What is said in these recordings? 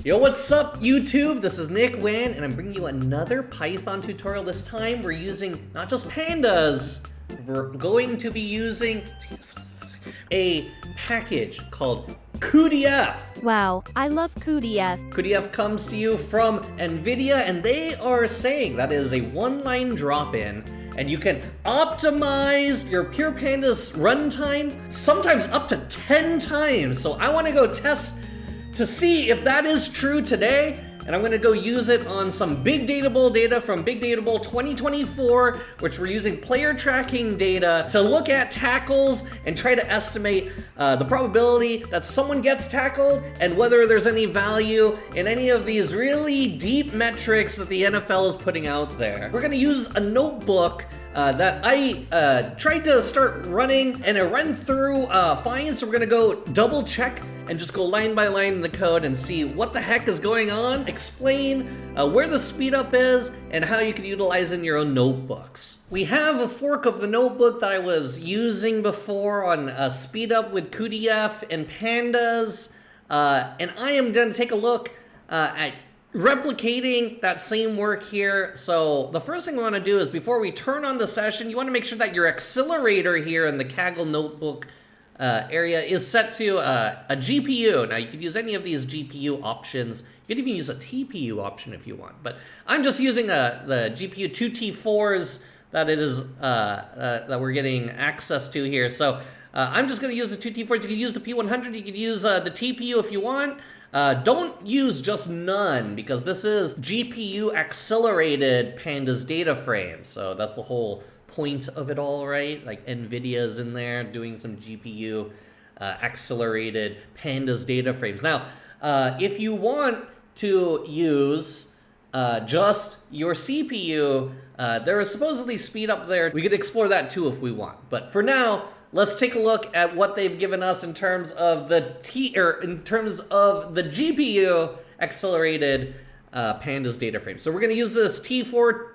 Yo, what's up YouTube? This is Nick Wan and I'm bringing you another Python tutorial. This time we're using not just pandas, we're going to be using a package called cuDF. Wow, I love cuDF. cuDF comes to you from Nvidia and they are saying that is a one-line drop-in and you can optimize your Pure Pandas runtime sometimes up to 10 times. So I want to go test to see if that is true today, and I'm gonna go use it on some Big Datable data from Big Datable 2024, which we're using player tracking data to look at tackles and try to estimate the probability that someone gets tackled and whether there's any value in any of these really deep metrics that the NFL is putting out there. We're gonna use a notebook that I tried to start running and it ran through fine, so we're gonna go double check and just go line by line in the code and see what the heck is going on, explain where the speed up is and how you can utilize it in your own notebooks. We have a fork of the notebook that I was using before on speed up with cuDF and pandas, and I am gonna take a look at replicating that same work here. So the first thing we want to do is before we turn on the session, you want to make sure that your accelerator here in the Kaggle notebook area is set to a GPU. Now you could use any of these GPU options. You could even use a TPU option if you want, but I'm just using the GPU 2T4s that it is that we're getting access to here. So I'm just going to use the 2T4s. You can use the P100. You could use the TPU if you want. Don't use just none because this is GPU accelerated pandas data frame. So that's the whole point of it all, right? Like Nvidia is in there doing some GPU accelerated pandas data frames. Now, if you want to use just your CPU, there is supposedly speed up there. We could explore that too if we want. But for now, let's take a look at what they've given us in terms of the GPU accelerated pandas data frame. So we're going to use this T4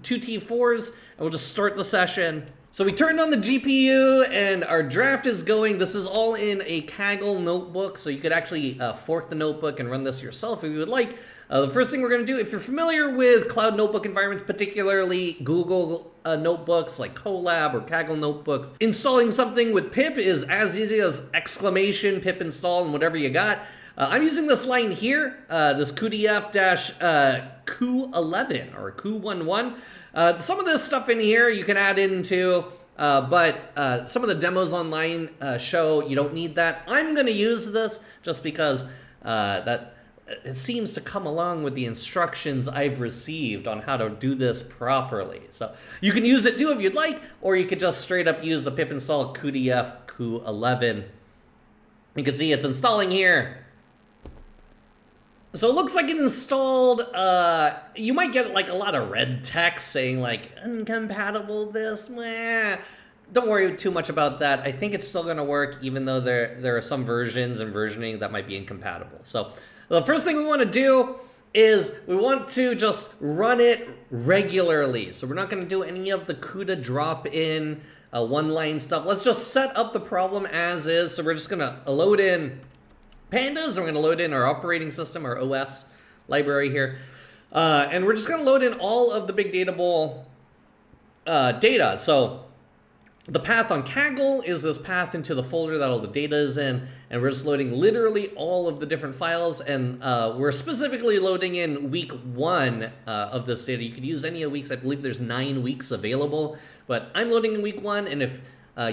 two T4s and we'll just start the session. So we turned on the GPU and our draft is going. This is all in a Kaggle notebook, so you could actually fork the notebook and run this yourself if you would like. The first thing we're going to do, if you're familiar with cloud notebook environments, particularly Google notebooks like Colab or Kaggle notebooks, installing something with pip is as easy as exclamation pip install and whatever you got. I'm using this line here, this cuDF-Q11 or Q11. Some of this stuff in here you can add into, but some of the demos online show you don't need that. I'm going to use this just because that it seems to come along with the instructions I've received on how to do this properly. So you can use it too if you'd like, or you could just straight up use the pip install cuDF-Q11. You can see it's installing here. So it looks like it installed, you might get like a lot of red text saying like, incompatible this, meh. Don't worry too much about that. I think it's still gonna work even though there are some versions and versioning that might be incompatible. So the first thing we wanna do is we want to just run it regularly. So we're not gonna do any of the CUDA drop-in one-line stuff. Let's just set up the problem as is. So we're just gonna load in pandas, and we're going to load in our operating system, our OS library here. And we're just going to load in all of the Big Datable data. So the path on Kaggle is this path into the folder that all the data is in. And we're just loading literally all of the different files. And we're specifically loading in week 1 of this data. You could use any of the weeks. I believe there's 9 weeks available. But I'm loading in week 1. And if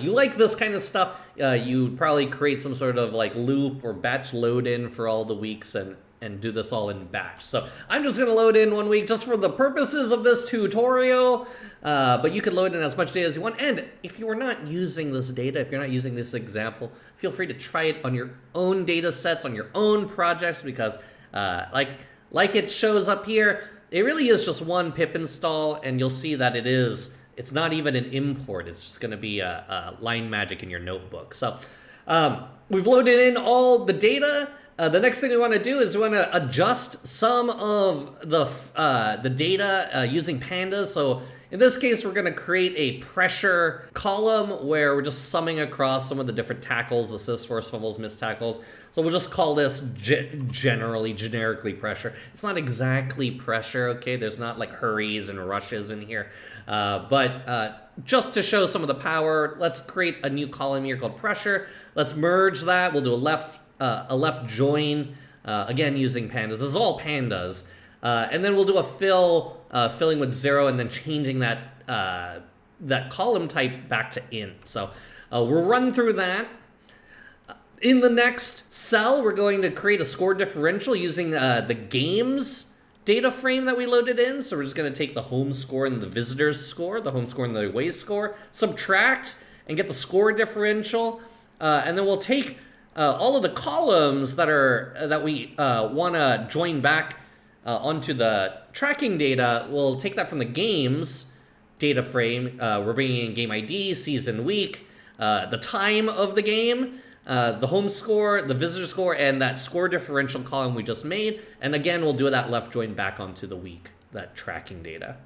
you like this kind of stuff, you'd probably create some sort of like loop or batch load in for all the weeks and do this all in batch. So I'm just gonna load in 1 week just for the purposes of this tutorial, but you can load in as much data as you want. And if you are not using this data, if you're not using this example, feel free to try it on your own data sets, on your own projects, because like it shows up here, it really is just one pip install and you'll see that it's not even an import. It's just going to be a line magic in your notebook. So we've loaded in all the data. The next thing we want to do is we want to adjust some of the data using pandas. So in this case, we're going to create a pressure column where we're just summing across some of the different tackles, assists, forced fumbles, missed tackles. So we'll just call this generically pressure. It's not exactly pressure, okay? There's not like hurries and rushes in here. But just to show some of the power, let's create a new column here called pressure. Let's merge that. We'll do a left join, again using pandas. This is all pandas. And then we'll do a filling with 0 and then changing that column type back to int. So we'll run through that. In the next cell, we're going to create a score differential using the games data frame that we loaded in. So we're just going to take the home score and the visitor's score, the home score and the away score, subtract, and get the score differential. And then we'll take all of the columns that we want to join back onto the tracking data. We'll take that from the games data frame. We're bringing in game ID, season, week, the time of the game, the home score, the visitor score, and that score differential column we just made. And again, we'll do that left join back onto the week, that tracking data.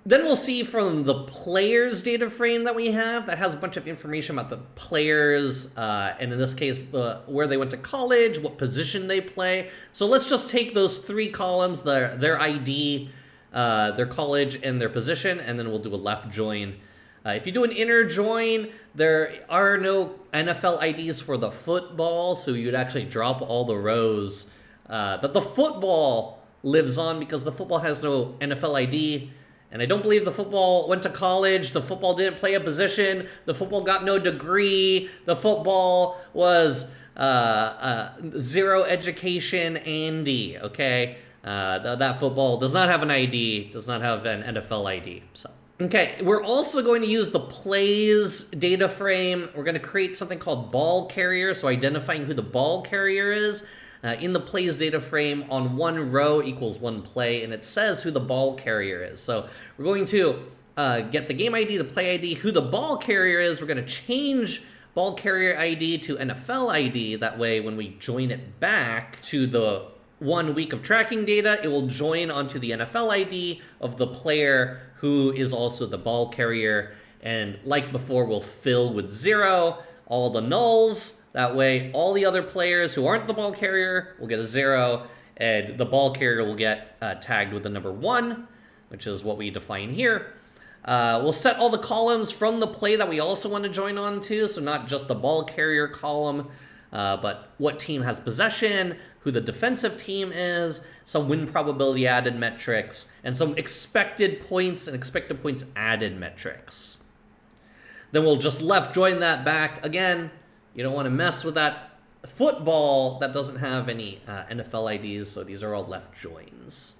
Then we'll see from the players data frame that we have that has a bunch of information about the players, and in this case, where they went to college, what position they play. So let's just take those 3 columns, their ID, their college, and their position, and then we'll do a left join. If you do an inner join, there are no NFL IDs for the football, so you'd actually drop all the rows that the football lives on because the football has no NFL ID. And I don't believe the football went to college. The football didn't play a position. The football got no degree. The football was 0 education Andy, okay? That football does not have an ID, does not have an NFL ID, so. Okay, we're also going to use the plays data frame. We're going to create something called ball carrier, so identifying who the ball carrier is. In the plays data frame, on one row equals one play, and it says who the ball carrier is. So we're going to get the game ID, the play ID, who the ball carrier is. We're going to change ball carrier ID to NFL ID. That way, when we join it back to the 1 week of tracking data, it will join onto the NFL ID of the player who is also the ball carrier. And like before, we'll fill with 0 all the nulls. That way, all the other players who aren't the ball carrier will get a 0, and the ball carrier will get tagged with the number 1, which is what we define here. We'll set all the columns from the play that we also want to join on to, so not just the ball carrier column, but what team has possession, who the defensive team is, some win probability added metrics, and some expected points and expected points added metrics. Then we'll just left join that back. Again, you don't want to mess with that football that doesn't have any NFL IDs, so these are all left joins.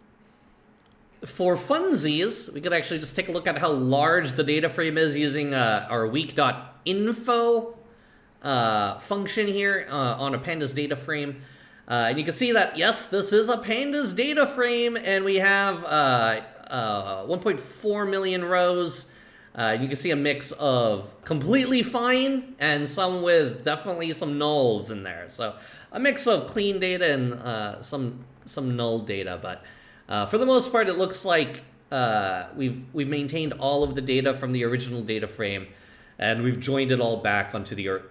For funsies, we could actually just take a look at how large the data frame is using our week.info function here on a pandas data frame. And you can see that, yes, this is a pandas data frame, and we have 1.4 million rows. You can see a mix of completely fine and some with definitely some nulls in there. So a mix of clean data and some null data. But for the most part, it looks like we've maintained all of the data from the original data frame, and we've joined it all back onto the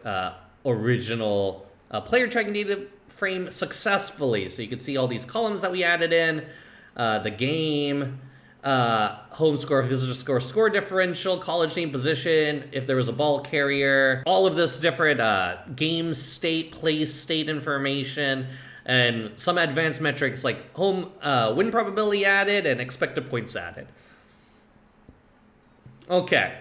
original player tracking data frame successfully. So you can see all these columns that we added in, the game, home score, visitor score, score differential, college name, position, if there was a ball carrier, all of this different game state, place state information, and some advanced metrics like home win probability added and expected points added. Okay.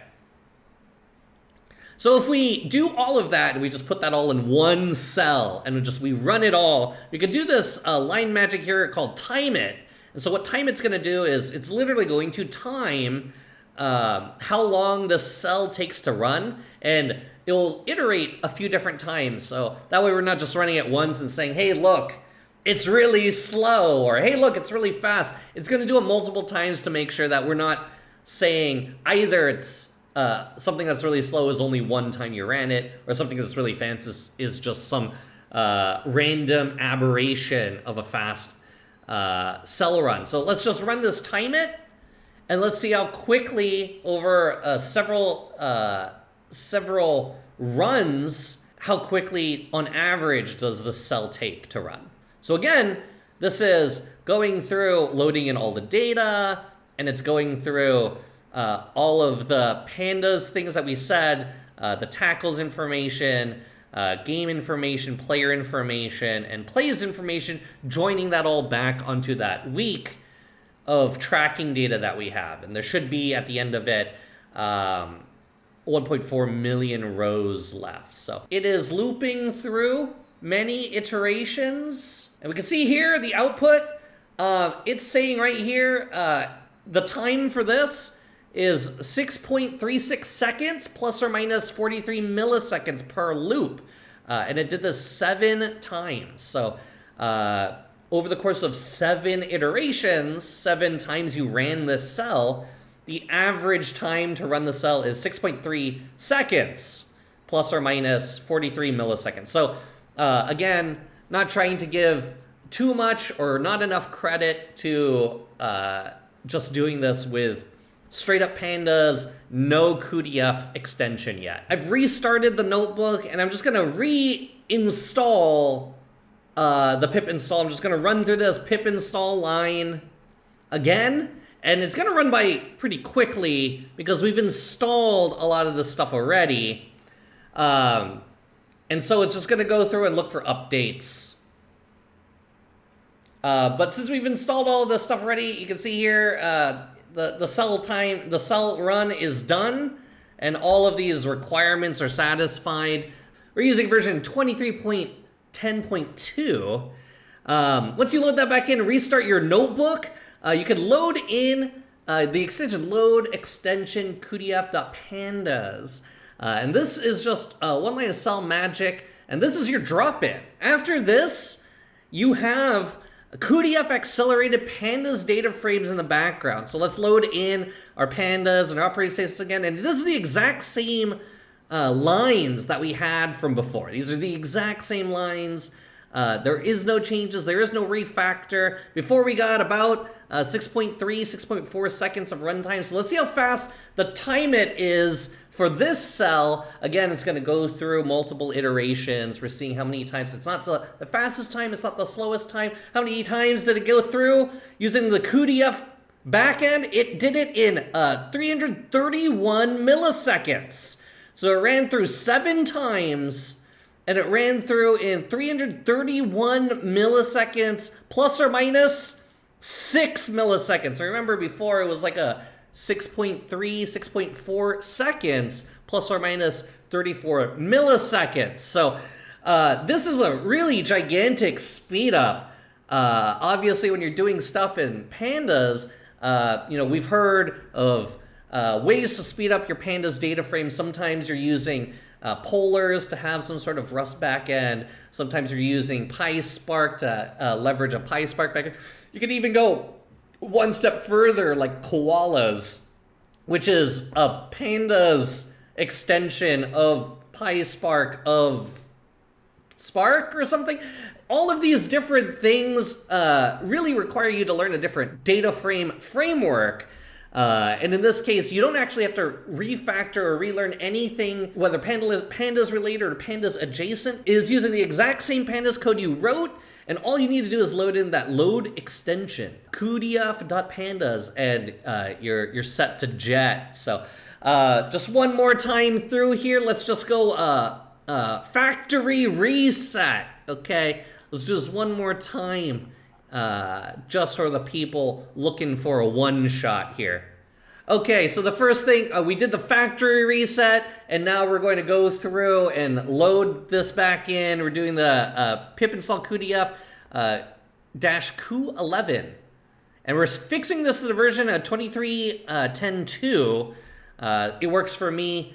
So if we do all of that and we just put that all in one cell and we run it all, we could do this line magic here called time it. And so what time it's going to do is it's literally going to time how long the cell takes to run, and it will iterate a few different times. So that way we're not just running it once and saying, hey, look, it's really slow, or hey, look, it's really fast. It's going to do it multiple times to make sure that we're not saying either it's something that's really slow is only one time you ran it, or something that's really fast is just some random aberration of a fast cell run. So let's just run this time it, And let's see how quickly over several runs, how quickly on average does the cell take to run. So again, this is going through loading in all the data, and it's going through all of the pandas things that we said, the tackles information, game information, player information, and plays information, joining that all back onto that week of tracking data that we have. And there should be, at the end of it, 1.4 million rows left. So it is looping through many iterations. And we can see here the output. It's saying right here, the time for this is 6.36 seconds plus or minus 43 milliseconds per loop. And it did this 7 times. So over the course of 7 iterations, 7 times you ran this cell, the average time to run the cell is 6.3 seconds plus or minus 43 milliseconds. So again, not trying to give too much or not enough credit to just doing this with straight up pandas, no cuDF extension yet. I've restarted the notebook and I'm just gonna reinstall the pip install. I'm just gonna run through this pip install line again, and it's gonna run by pretty quickly because we've installed a lot of this stuff already. And so it's just gonna go through and look for updates. But since we've installed all of this stuff already, you can see here, the cell run is done, and all of these requirements are satisfied. We're using version 23.10.2. Once you load that back in, restart your notebook. You can load in the extension load extension cuDF.pandas. And this is just one line of cell magic, and this is your drop-in. After this, you have cuDF accelerated pandas data frames in the background. So let's load in our pandas and our operating systems again. And this is the exact same lines that we had from before. These are the exact same lines. There is no changes. There is no refactor. Before we got about 6.3, 6.4 seconds of runtime. So let's see how fast the time it is for this cell. Again, it's going to go through multiple iterations. We're seeing how many times. It's not the fastest time. It's not the slowest time. How many times did it go through using the cuDF backend? It did it in 331 milliseconds. So it ran through 7 times. And it ran through in 331 milliseconds, plus or minus 6 milliseconds. So remember before it was like a 6.3, 6.4 seconds, plus or minus 34 milliseconds. So this is a really gigantic speed up. Obviously, when you're doing stuff in pandas, we've heard of ways to speed up your pandas data frame. Sometimes you're using polars to have some sort of Rust backend. Sometimes you're using PySpark to leverage a PySpark backend. You can even go one step further, like koalas, which is a pandas extension of PySpark of Spark or something. All of these different things really require you to learn a different data frame framework. And in this case, you don't actually have to refactor or relearn anything, whether pandas related or pandas adjacent. It is using the exact same pandas code you wrote, and all you need to do is load in that load extension, cuDF.pandas, and you're set to jet. So just one more time through here. Let's just go factory reset. Okay, let's do this one more time. Just for the people looking for a one-shot here. Okay, so the first thing, we did the factory reset, and now we're going to go through and load this back in. We're doing the pip install cuDF -Q11. And we're fixing this to the version of 23.10.2. It works for me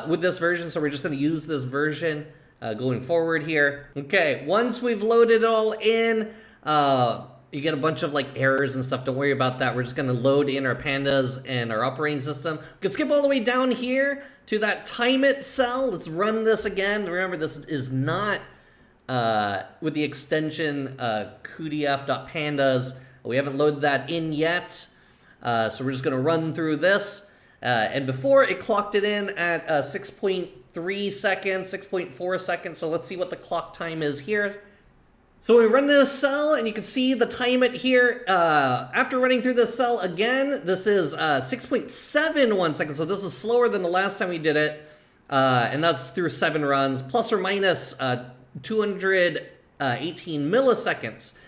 with this version, so we're just going to use this version going forward here. Okay, once we've loaded it all in, you get a bunch of like errors and stuff. Don't worry about that. We're just going to load in our pandas and our operating system. We can skip all the way down here to that time it cell. Let's run this again. Remember, this is not with the extension cuDF.pandas. We haven't loaded that in yet. So we're just gonna run through this. And before it clocked it in at 6.3 seconds, 6.4 seconds. So let's see what the clock time is here. So we run this cell, and you can see the time it here. After running through this cell again, this is 6.71 seconds. So this is slower than the last time we did it. And that's through 7 runs, plus or minus 218 milliseconds.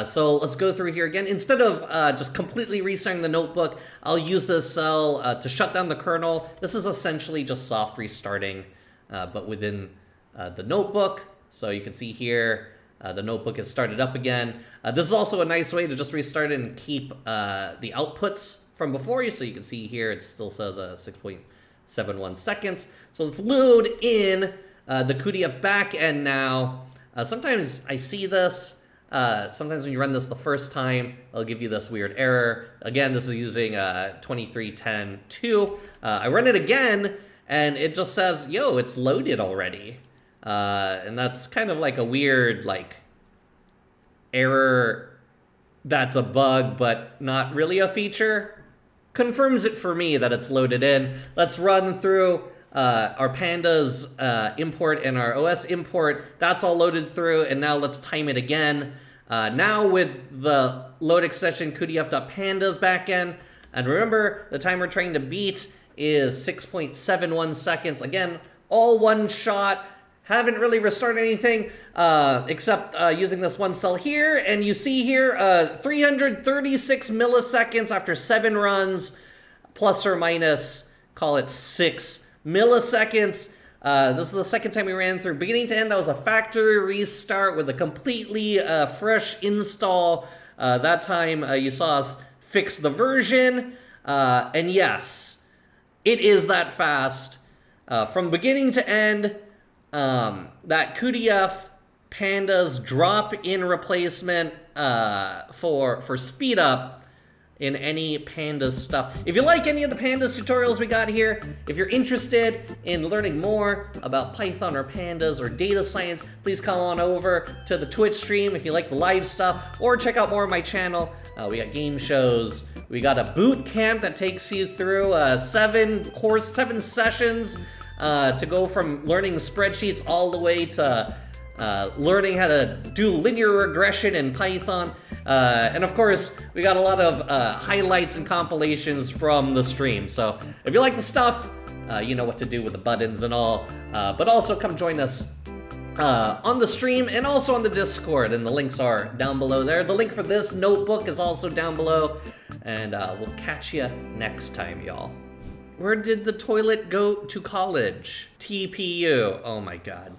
So let's go through here again. Instead of just completely restarting the notebook, I'll use this cell to shut down the kernel. This is essentially just soft restarting, but within the notebook. So you can see here, the notebook is started up again. This is also a nice way to just restart it and keep the outputs from before you. So you can see here, it still says 6.71 seconds. So let's load in the cuDF backend now. Sometimes I see this. Sometimes when you run this the first time, it'll give you this weird error. Again, this is using 23.10.2. I run it again, and it just says, yo, it's loaded already. And that's kind of like a weird, like, error that's a bug, but not really a feature. Confirms it for me that it's loaded in. Let's run through our pandas import and our OS import. That's all loaded through, and now let's time it again. Now with the load extension cuDF.pandas backend, and remember the time we're trying to beat is 6.71 seconds. Again, all one shot. Haven't really restarted anything except using this one cell here, and you see here 336 milliseconds after 7 runs, plus or minus, call it 6 milliseconds. This is the second time we ran through beginning to end. That was a factory restart with a completely fresh install. That time you saw us fix the version, and yes, it is that fast. From beginning to end, that cuDF pandas drop-in replacement for speed up in any pandas stuff. If you like any of the pandas tutorials we got here, if you're interested in learning more about Python or pandas or data science, please come on over to the Twitch stream if you like the live stuff, or check out more of my channel. We got game shows. We got a boot camp that takes you through 7 sessions to go from learning spreadsheets all the way to learning how to do linear regression in Python. And of course, we got a lot of highlights and compilations from the stream. So if you like the stuff, you know what to do with the buttons and all. But also come join us on the stream and also on the Discord, and the links are down below there. The link for this notebook is also down below, and we'll catch you next time, y'all. Where did the toilet go to college? TPU. Oh my god.